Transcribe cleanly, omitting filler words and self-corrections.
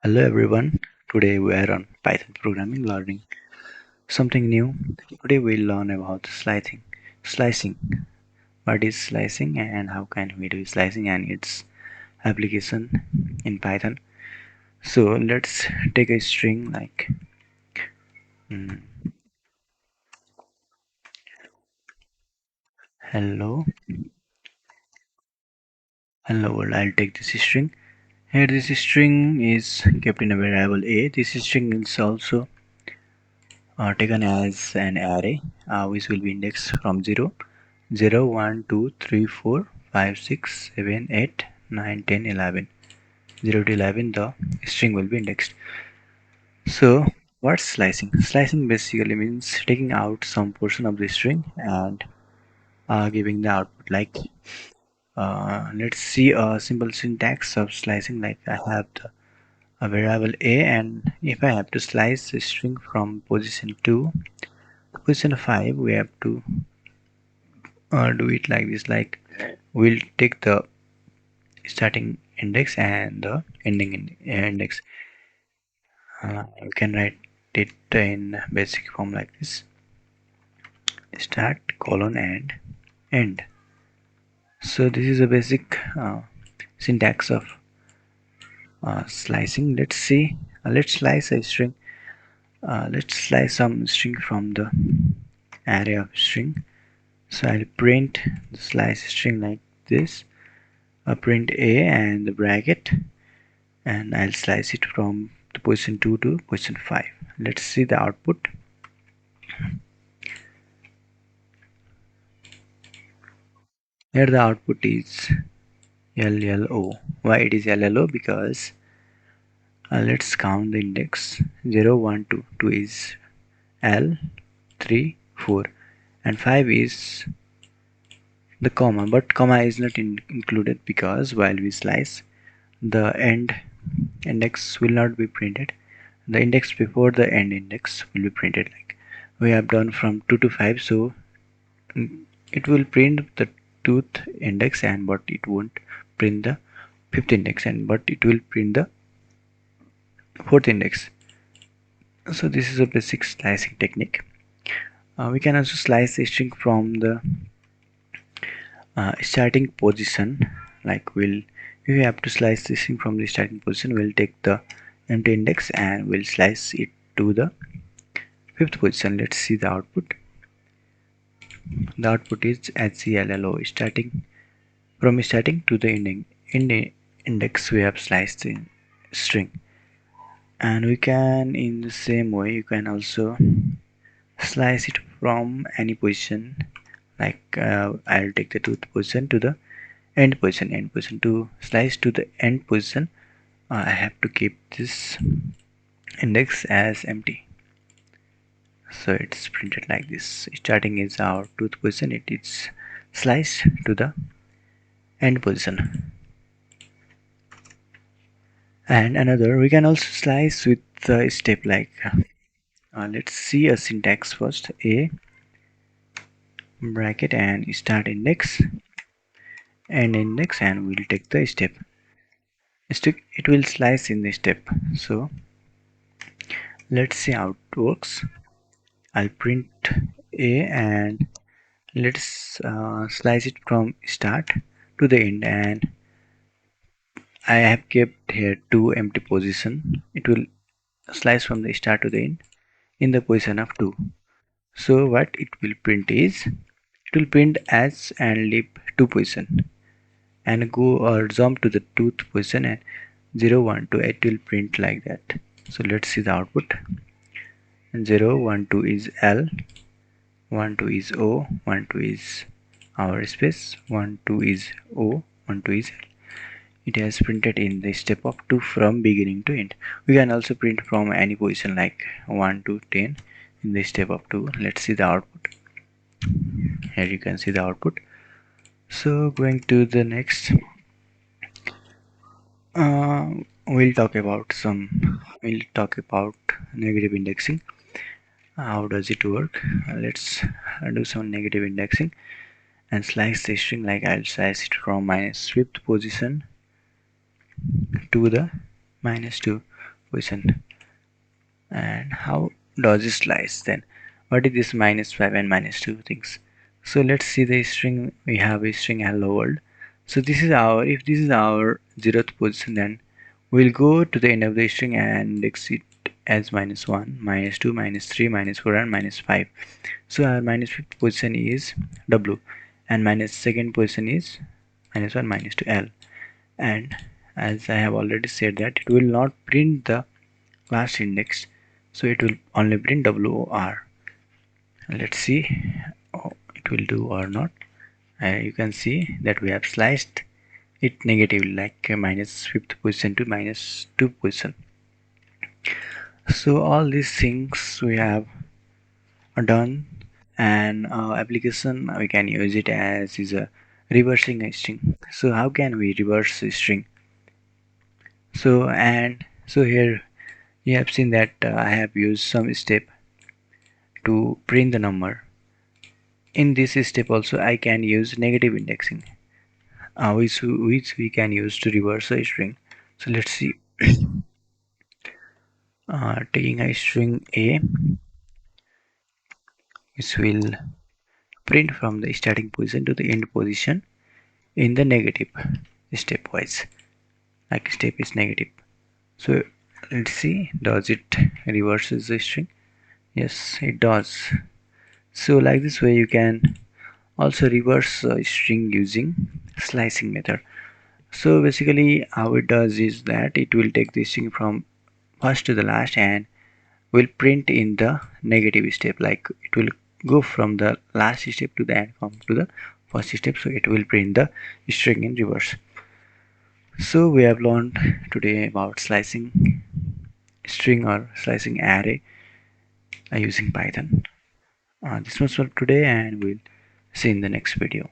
Hello everyone. Today we are on Python programming learning something new. Today we'll learn about slicing. Slicing. What is slicing and how can we do slicing and its application in Python. So let's take a string like mm, hello hello world. I'll take this string. Here this string is kept in a variable a. This string is also taken as an array which will be indexed from 0, 1, 2, 3, 4, 5, 6, 7, 8, 9, 10, 11. 0 to 11 the string will be indexed. So what's slicing? Slicing basically means taking out some portion of the string and giving the output. Like let's see a simple syntax of slicing. Like I have a variable a, and if I have to slice the string from position 2 to position 5, we have to do it like this. Like we'll take the starting index and the ending index. You can write it in basic form like this: start colon and end. So this is a basic syntax of slicing. Let's see. Let's slice a string. Let's slice some string from the array of string. So I'll print the slice string like this. Print a and the bracket, and I'll slice it from the position 2 to position 5. Let's see the output. Here the output is LLO. Why it is LLO? Because let's count the index: 0, 1, 2. 2 is L, 3, 4, and 5 is the comma, but comma is not included because while we slice, the end index will not be printed. The index before the end index will be printed. Like we have done from 2 to 5, so it will print the tooth index, and but it won't print the fifth index, and but it will print the fourth index. So this is a basic slicing technique. We can also slice a string from the starting position. Like if we have to slice the string from the starting position, we'll take the empty index and we'll slice it to the fifth position. Let's see the output. The output is HCLLO. Starting to the ending index, we have sliced the string. And we can, in the same way, you can also slice it from any position. Like I'll take the tooth position to the end position. To slice to the end position, I have to keep this index as empty, so it's printed like this. Starting is our tooth position, it is sliced to the end position. And another, we can also slice with the step. Like let's see a syntax first: a bracket and start index, end index, and we'll take the step. It will slice in the step. So let's see how it works. I'll print a, and let's slice it from start to the end, and I have kept here two empty position. It will slice from the start to the end in the position of 2. So what it will print is, it will print as and leave 2 position and go or jump to the 2th position, and 0, 1, 2, it will print like that. So let's see the output. 0, 1, 2 is L, 1, 2 is O, 1, 2 is our space, 1, 2 is O, 1, 2 is L. It has printed in the step of 2 from beginning to end. We can also print from any position like 1 to 10 in the step of 2. Let's see the output. Here you can see the output. So going to the next, uh, we'll talk about negative indexing. How does it work? Let's do some negative indexing and slice the string. Like I'll slice it from minus fifth position to the minus 2. position. And how does it slice then? What is this -5 and -2 things? So let's see the string. We have a string hello world. So this is our, if this is our 0th position, then we'll go to the end of the string and index it as -1, -2, -3, -4 and -5. So our -5th position is W and -2nd position is -1, -2 L. And as I have already said that it will not print the last index, so it will only print WOR. Let's see it will do or not. You can see that we have sliced it negatively, like -5th position to -2 position. So all these things we have done, and application we can use it as is a reversing a string. So how can we reverse a string? So here you have seen that I have used some step to print the number. In this step also I can use negative indexing, which we can use to reverse a string. So let's see. Taking a string A, which will print from the starting position to the end position in the negative stepwise, like step is negative. So let's see, does it reverses the string? Yes, it does. So like this way you can also reverse a string using slicing method. So basically how it does is that it will take the string from first to the last and will print in the negative step, like it will go from the last step to the end, come to the first step, so it will print the string in reverse. So we have learned today about slicing string or slicing array using Python. This was for today, and we'll see in the next video.